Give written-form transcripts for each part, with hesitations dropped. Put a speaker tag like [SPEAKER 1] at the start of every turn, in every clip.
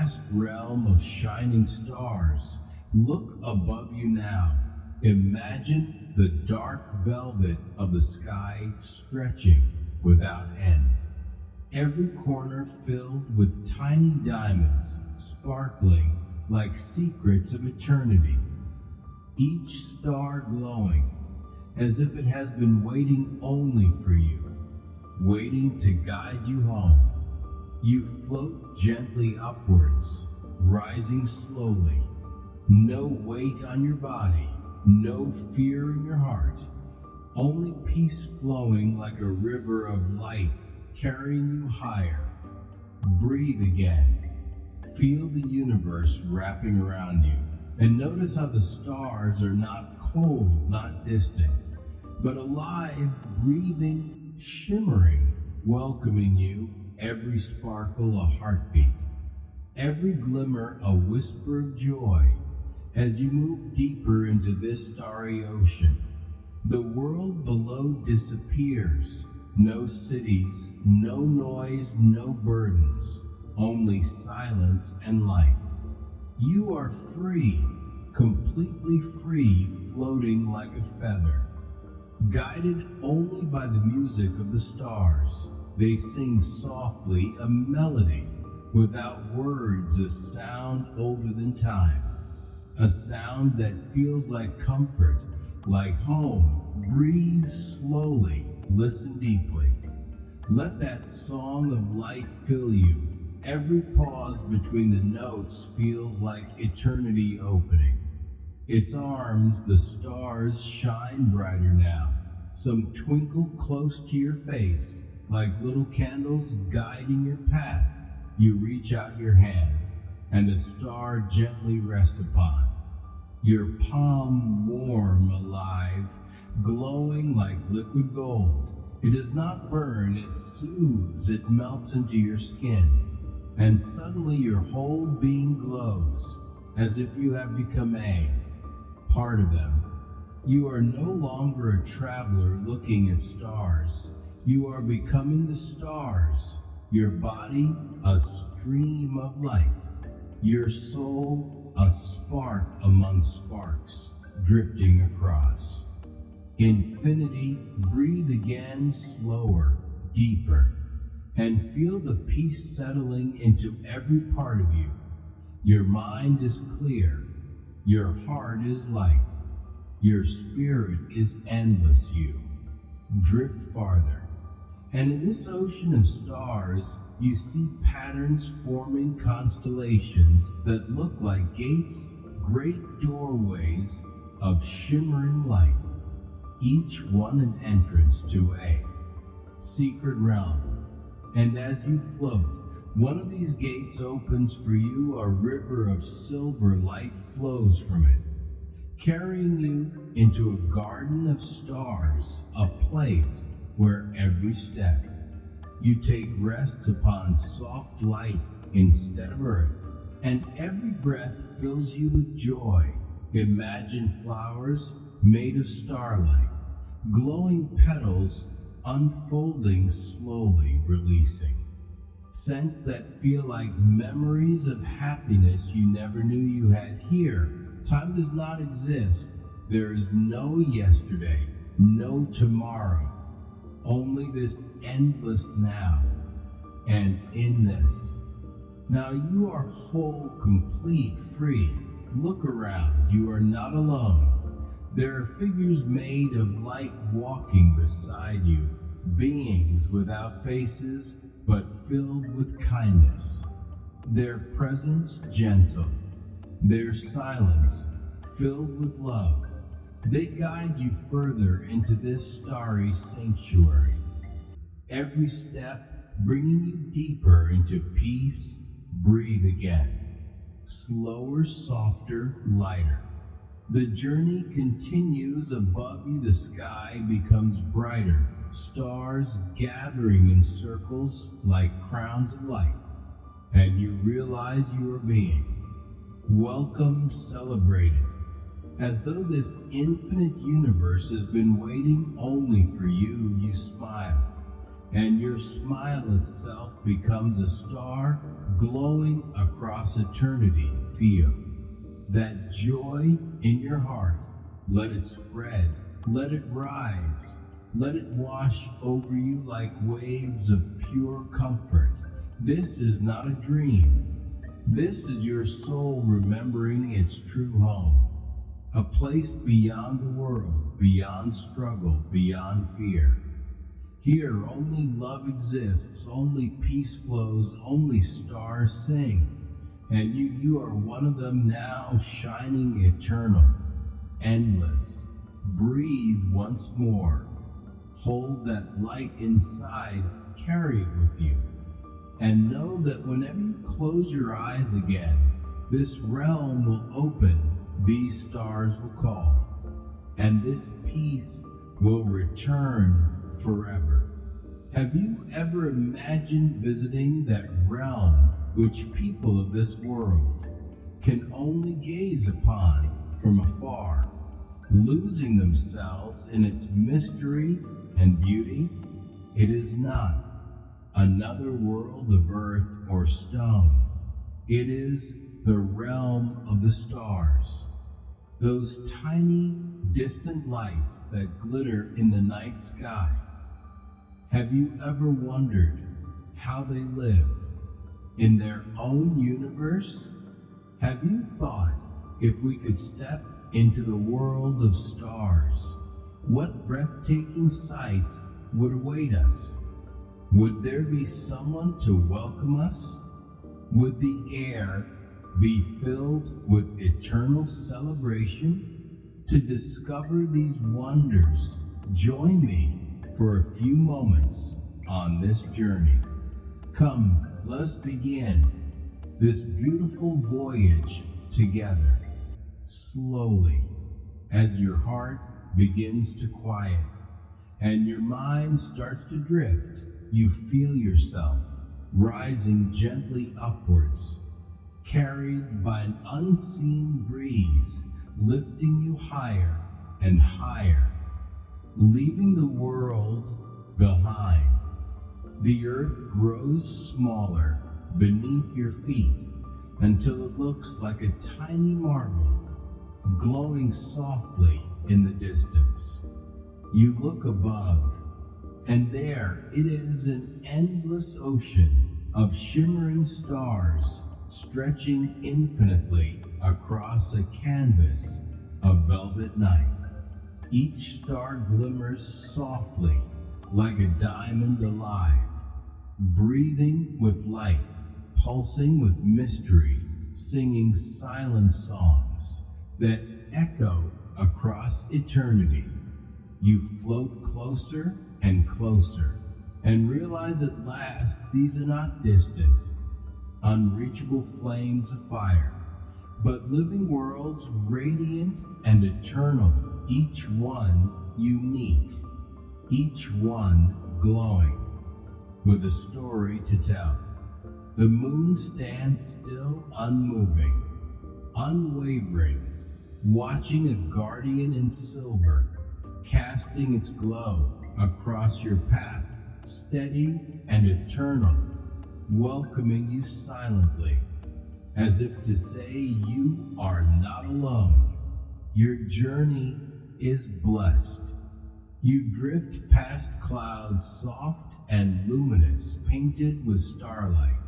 [SPEAKER 1] vast realm of shining stars. Look above you now. Imagine the dark velvet of the sky stretching without end. Every corner filled with tiny diamonds sparkling like secrets of eternity. Each star glowing as if it has been waiting only for you, waiting to guide you home. You float gently upwards, rising slowly. No weight on your body, no fear in your heart, only peace flowing like a river of light carrying you higher. Breathe again. Feel the universe wrapping around you, and notice how the stars are not cold, not distant, but alive, breathing, shimmering, welcoming you, every sparkle a heartbeat, every glimmer a whisper of joy. As you move deeper into this starry ocean, the world below disappears. No cities, no noise, no burdens, only silence and light. You are free, completely free, floating like a feather. Guided only by the music of the stars, they sing softly a melody, without words, a sound older than time. A sound that feels like comfort, like home. Breathe slowly, listen deeply. Let that song of light fill you. Every pause between the notes feels like eternity opening. Its arms, the stars, shine brighter now. Some twinkle close to your face, like little candles guiding your path. You reach out your hand, and a star gently rests upon. Your palm warm, alive, glowing like liquid gold. It does not burn, it soothes, it melts into your skin. And suddenly your whole being glows, as if you have become a part of them. You are no longer a traveler looking at stars. You are becoming the stars. Your body, a stream of light. Your soul, a spark among sparks, drifting across. Infinity, breathe again, slower, deeper, and feel the peace settling into every part of you. Your mind is clear, your heart is light, your spirit is endless you. Drift farther, and in this ocean of stars, you see patterns forming constellations that look like gates, great doorways of shimmering light, each one an entrance to a secret realm. And as you float, one of these gates opens for you. A river of silver light flows from it, carrying you into a garden of stars, a place where every step you take rests upon soft light instead of earth, and every breath fills you with joy. Imagine flowers made of starlight, glowing petals unfolding slowly, releasing scents that feel like memories of happiness you never knew you had. Here, time does not exist. There is no yesterday, no tomorrow, only this endless now. And in this, now you are whole, complete, free. Look around, you are not alone. There are figures made of light walking beside you, beings without faces but filled with kindness. Their presence gentle, their silence filled with love. They guide you further into this starry sanctuary. Every step bringing you deeper into peace. Breathe again. Slower, softer, lighter. The journey continues above you. The sky becomes brighter. Stars gathering in circles like crowns of light. And you realize you are being welcomed, celebrated, as though this infinite universe has been waiting only for you. You smile, and your smile itself becomes a star glowing across eternity. Feel that joy in your heart. Let it spread, let it rise, let it wash over you like waves of pure comfort. This is not a dream. This is your soul remembering its true home. A place beyond the world, beyond struggle, beyond fear. Here only love exists, only peace flows, only stars sing. And you are one of them now, shining eternal, endless. Breathe once more. Hold that light inside, carry it with you. And know that whenever you close your eyes again, this realm will open, these stars will call, and this peace will return forever. Have you ever imagined visiting that realm which people of this world can only gaze upon from afar, losing themselves in its mystery and beauty? It is not another world of earth or stone. It is the realm of the stars, those tiny, distant lights that glitter in the night sky. Have you ever wondered how they live in their own universe? Have you thought, if we could step into the world of stars, what breathtaking sights would await us? Would there be someone to welcome us? Would the air be filled with eternal celebration? To discover these wonders, join me for a few moments on this journey. Come, let's begin this beautiful voyage together. Slowly, as your heart begins to quiet and your mind starts to drift, you feel yourself rising gently upwards, carried by an unseen breeze, lifting you higher and higher, leaving the world behind. The earth grows smaller beneath your feet until it looks like a tiny marble, glowing softly in the distance. You look above, and there it is, an endless ocean of shimmering stars stretching infinitely across a canvas of velvet night. Each star glimmers softly like a diamond alive, breathing with light, pulsing with mystery, singing silent songs that echo across eternity. You float closer and closer, and realize at last these are not distant, unreachable flames of fire, but living worlds radiant and eternal, each one unique, each one glowing with a story to tell. The moon stands still, unmoving, unwavering, watching a guardian in silver, casting its glow across your path, steady and eternal, welcoming you silently, as if to say you are not alone. Your journey is blessed. You drift past clouds soft and luminous, painted with starlight,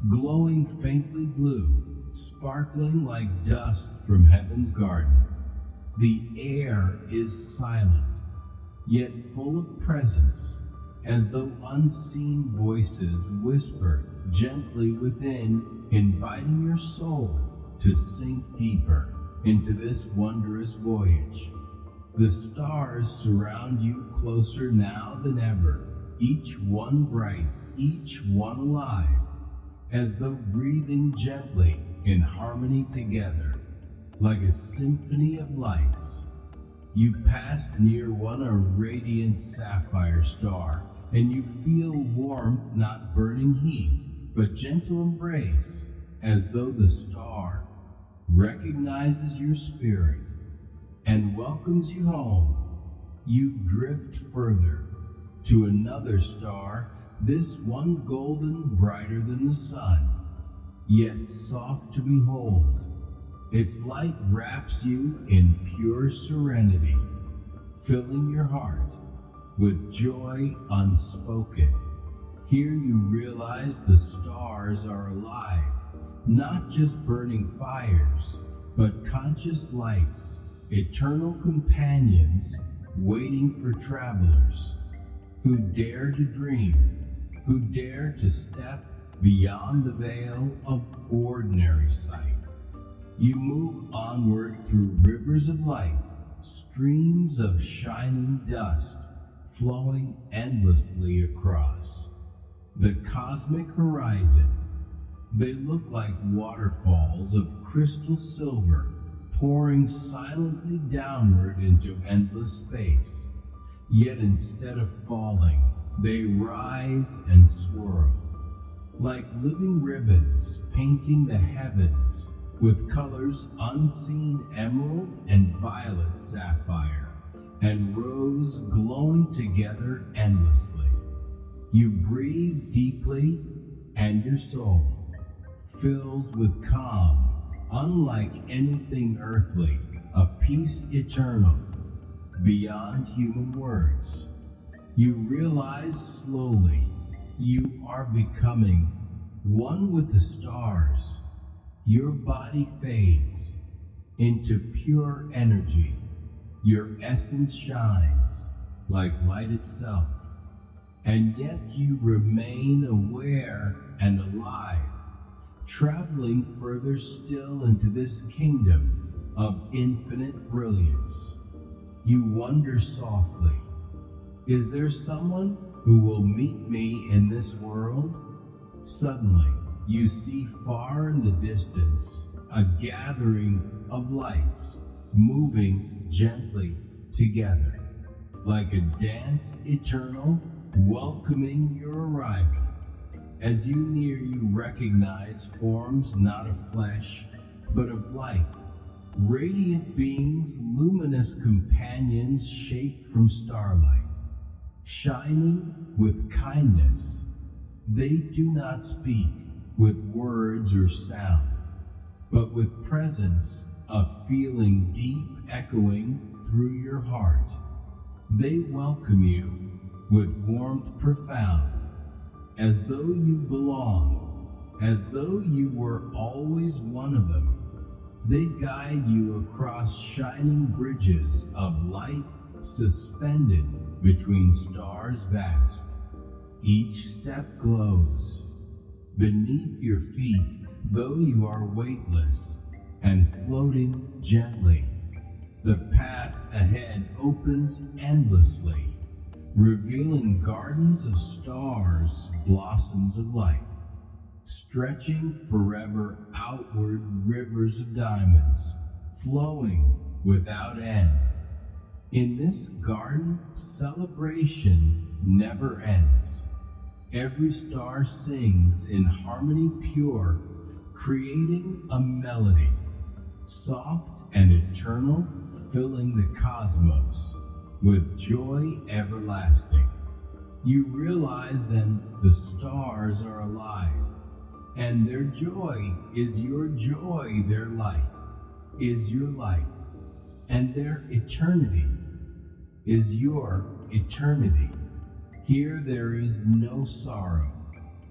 [SPEAKER 1] glowing faintly blue, sparkling like dust from heaven's garden. The air is silent, yet full of presence, as though unseen voices whisper gently within, inviting your soul to sink deeper into this wondrous voyage. The stars surround you closer now than ever, each one bright, each one alive, as though breathing gently in harmony together, like a symphony of lights. You pass near one, a radiant sapphire star, and you feel warmth, not burning heat, but gentle embrace, as though the star recognizes your spirit and welcomes you home. You drift further to another star, this one golden, brighter than the sun, yet soft to behold. Its light wraps you in pure serenity, filling your heart with joy unspoken. Here you realize the stars are alive, not just burning fires, but conscious lights, eternal companions waiting for travelers who dare to dream, who dare to step beyond the veil of ordinary sight. You move onward through rivers of light, streams of shining dust flowing endlessly across the cosmic horizon. They look like waterfalls of crystal silver pouring silently downward into endless space. Yet instead of falling, they rise and swirl like living ribbons painting the heavens with colors unseen, emerald and violet sapphire and rose glowing together endlessly. You breathe deeply and your soul fills with calm, unlike anything earthly, a peace eternal, beyond human words. You realize slowly you are becoming one with the stars. Your body fades into pure energy. Your essence shines like light itself. And yet you remain aware and alive, traveling further still into this kingdom of infinite brilliance. You wonder softly, is there someone who will meet me in this world? Suddenly, you see far in the distance a gathering of lights moving gently together, like a dance eternal, welcoming your arrival. As you near, you recognize forms not of flesh, but of light, radiant beings, luminous companions shaped from starlight, shining with kindness. They do not speak with words or sound, but with presence of feeling deep echoing through your heart. They welcome you with warmth profound, as though you belong, as though you were always one of them. They guide you across shining bridges of light suspended between stars vast. Each step glows beneath your feet, though you are weightless and floating gently. The path ahead opens endlessly, revealing gardens of stars, blossoms of light, stretching forever outward, rivers of diamonds, flowing without end. In this garden, celebration never ends. Every star sings in harmony pure, creating a melody, soft and eternal, filling the cosmos with joy everlasting. You realize then the stars are alive, and their joy is your joy, their light is your light, and their eternity is your eternity. Here there is no sorrow,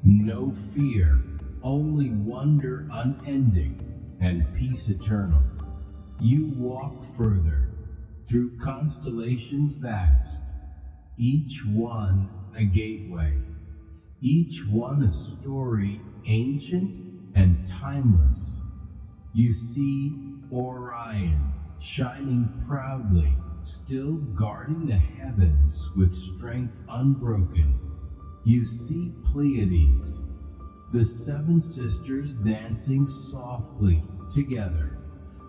[SPEAKER 1] no fear, only wonder unending and peace eternal. You walk further through constellations vast, each one a gateway, each one a story ancient and timeless. You see Orion shining proudly, still guarding the heavens with strength unbroken. You see Pleiades, the seven sisters dancing softly together,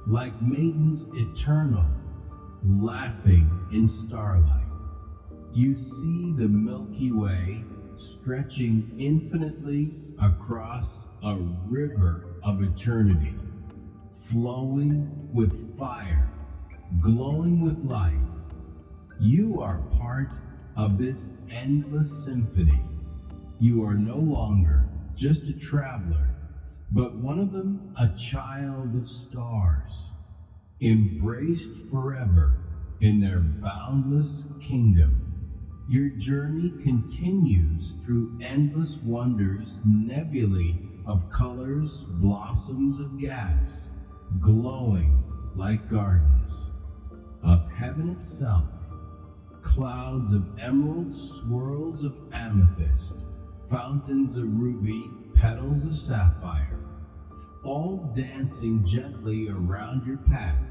[SPEAKER 1] like maidens eternal, laughing in starlight. You see the Milky Way stretching infinitely across a river of eternity, flowing with fire, glowing with life. You are part of this endless symphony. You are no longer just a traveler. but one of them a child of stars, embraced forever in their boundless kingdom. Your journey continues through endless wonders, nebulae of colors, blossoms of gas, glowing like gardens of heaven itself, clouds of emerald, swirls of amethyst, fountains of ruby, petals of sapphire, all dancing gently around your path.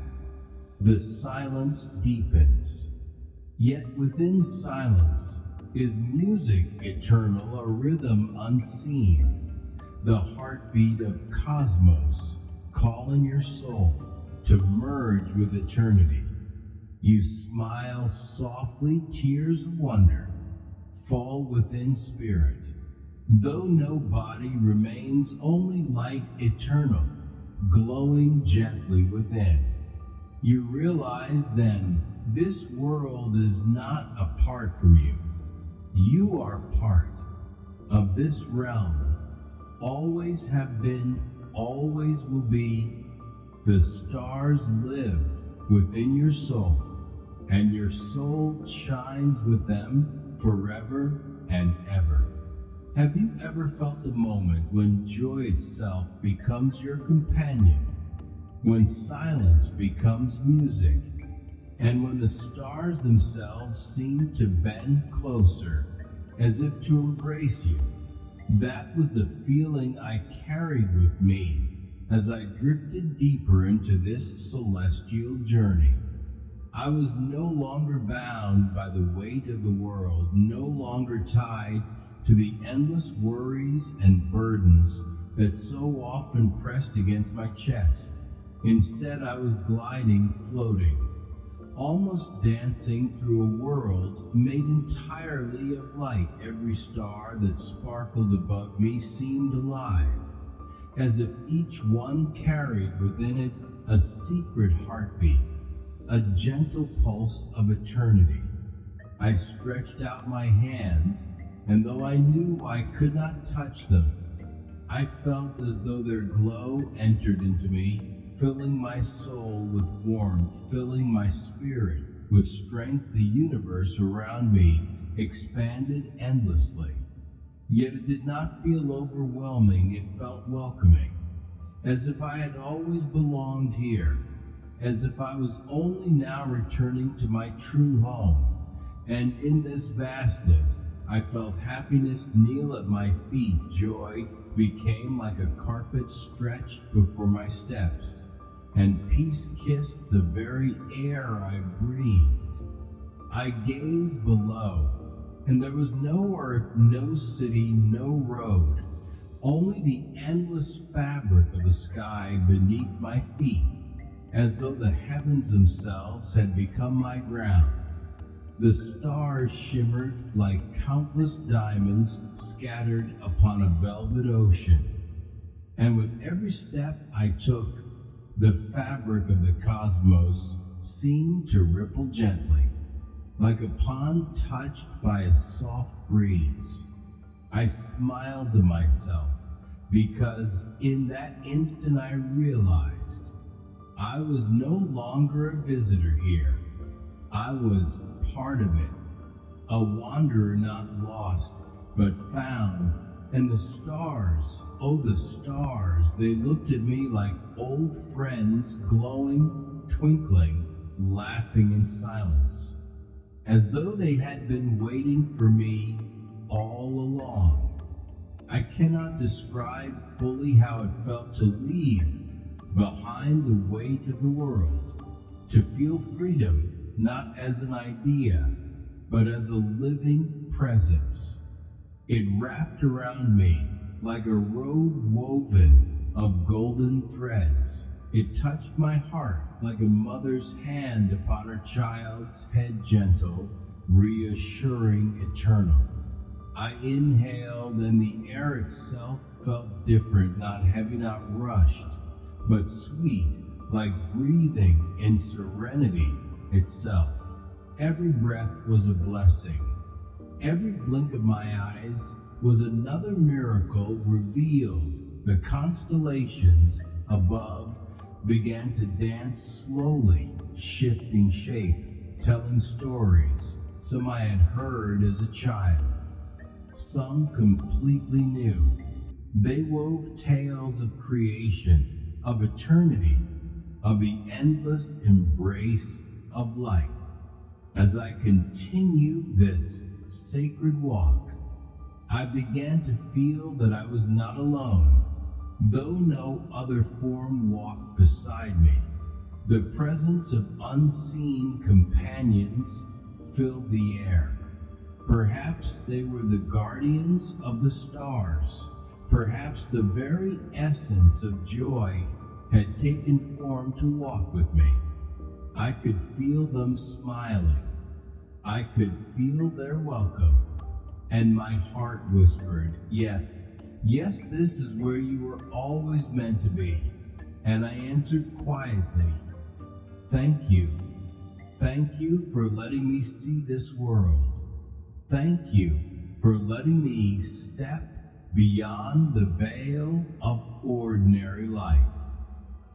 [SPEAKER 1] The silence deepens, yet within silence is music eternal, a rhythm unseen, the heartbeat of cosmos calling your soul to merge with eternity. You smile softly, tears of wonder fall within spirit. Though no body remains, only light eternal, glowing gently within. You realize then this world is not apart from you. You are part of this realm, always have been, always will be. The stars live within your soul, and your soul shines with them forever and ever. Have you ever felt the moment when joy itself becomes your companion, when silence becomes music, and when the stars themselves seem to bend closer as if to embrace you? That was the feeling I carried with me as I drifted deeper into this celestial journey. I was no longer bound by the weight of the world, no longer tied to the endless worries and burdens that so often pressed against my chest. Instead, I was gliding, floating, almost dancing through a world made entirely of light. Every star that sparkled above me seemed alive, as if each one carried within it a secret heartbeat, a gentle pulse of eternity. I stretched out my hands, and though I knew I could not touch them, I felt as though their glow entered into me, filling my soul with warmth, filling my spirit with strength. The universe around me expanded endlessly. Yet it did not feel overwhelming, it felt welcoming, as if I had always belonged here, as if I was only now returning to my true home. And in this vastness, I felt happiness kneel at my feet. Joy became like a carpet stretched before my steps, and peace kissed the very air I breathed. I gazed below, and there was no earth, no city, no road, only the endless fabric of the sky beneath my feet, as though the heavens themselves had become my ground. The stars shimmered like countless diamonds scattered upon a velvet ocean, and with every step I took, the fabric of the cosmos seemed to ripple gently, like a pond touched by a soft breeze. I smiled to myself, because in that instant I realized I was no longer a visitor here. I was part of it, a wanderer not lost, but found. And the stars, oh the stars, they looked at me like old friends, glowing, twinkling, laughing in silence, as though they had been waiting for me all along. I cannot describe fully how it felt to leave behind the weight of the world, to feel freedom not as an idea, but as a living presence. It wrapped around me like a robe woven of golden threads. It touched my heart like a mother's hand upon her child's head, gentle, reassuring, eternal. I inhaled, and the air itself felt different, not heavy, not rushed, but sweet, like breathing in serenity itself. Every breath was a blessing. Every blink of my eyes was another miracle revealed The constellations above began to dance slowly, shifting shape, telling stories, some I had heard as a child, some completely new. They wove tales of creation, of eternity, of the endless embrace of light. As I continued this sacred walk, I began to feel that I was not alone, though no other form walked beside me. The presence of unseen companions filled the air. Perhaps they were the guardians of the stars. Perhaps the very essence of joy had taken form to walk with me. I could feel them smiling. I could feel their welcome. And my heart whispered, yes, yes, this is where you were always meant to be. And I answered quietly, thank you. Thank you for letting me see this world. Thank you for letting me step beyond the veil of ordinary life.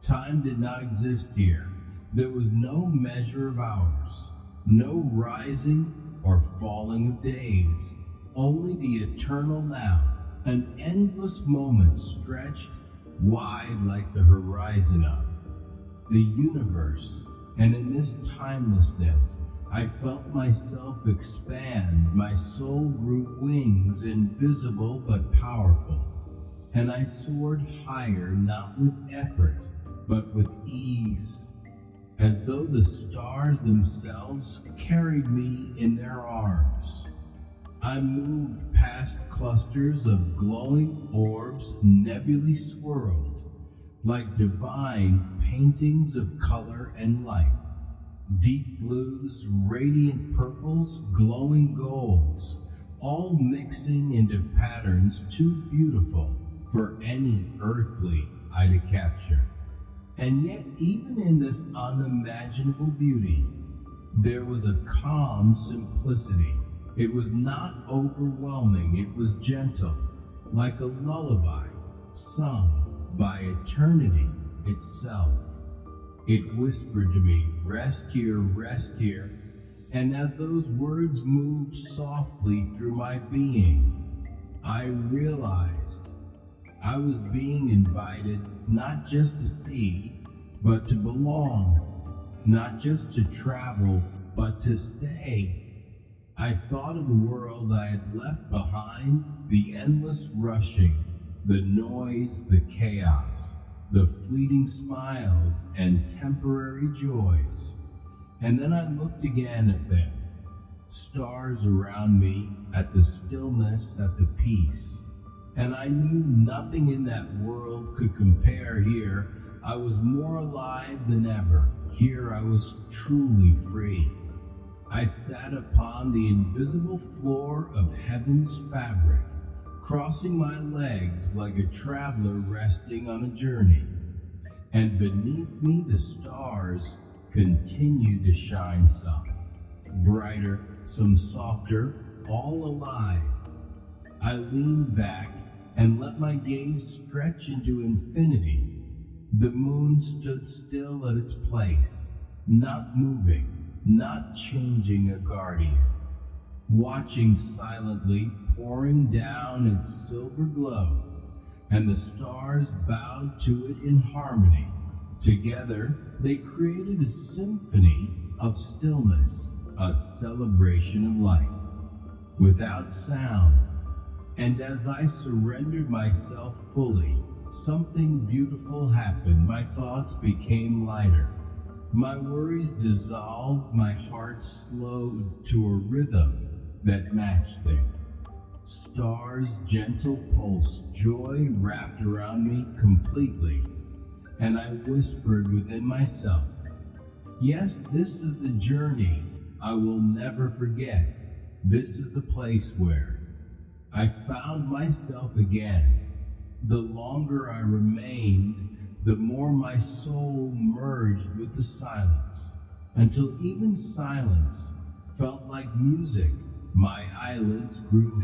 [SPEAKER 1] Time did not exist here. There was no measure of hours, no rising or falling of days, only the eternal now, an endless moment stretched wide like the horizon of the universe. And in this timelessness, I felt myself expand. My soul grew wings, invisible but powerful. And I soared higher, not with effort, but with ease, as though the stars themselves carried me in their arms. I moved past clusters of glowing orbs, nebulae swirled, like divine paintings of color and light. Deep blues, radiant purples, glowing golds, all mixing into patterns too beautiful for any earthly eye to capture. And yet, even in this unimaginable beauty, there was a calm simplicity. It was not overwhelming, it was gentle, like a lullaby sung by eternity itself. It whispered to me, rest here, and as those words moved softly through my being, I realized I was being invited not just to see, but to belong, not just to travel, but to stay. I thought of the world I had left behind, the endless rushing, the noise, the chaos, the fleeting smiles and temporary joys. And then I looked again at them, stars around me, at the stillness, at the peace. And I knew nothing in that world could compare here. I was more alive than ever. Here I was truly free. I sat upon the invisible floor of heaven's fabric, crossing my legs like a traveler resting on a journey. And beneath me the stars continued to shine, some brighter, some softer, all alive. I leaned back and let my gaze stretch into infinity. The moon stood still at its place, not moving, not changing a guardian, watching silently, pouring down its silver glow, and the stars bowed to it in harmony. Together, they created a symphony of stillness, a celebration of light, without sound. And as I surrendered myself fully, something beautiful happened. My thoughts became lighter. My worries dissolved, my heart slowed to a rhythm that matched them. Stars' gentle pulse, joy wrapped around me completely, and I whispered within myself, yes, this is the journey I will never forget. This is the place where I found myself again. The longer I remained, the more my soul merged with the silence, until even silence felt like music. My eyelids grew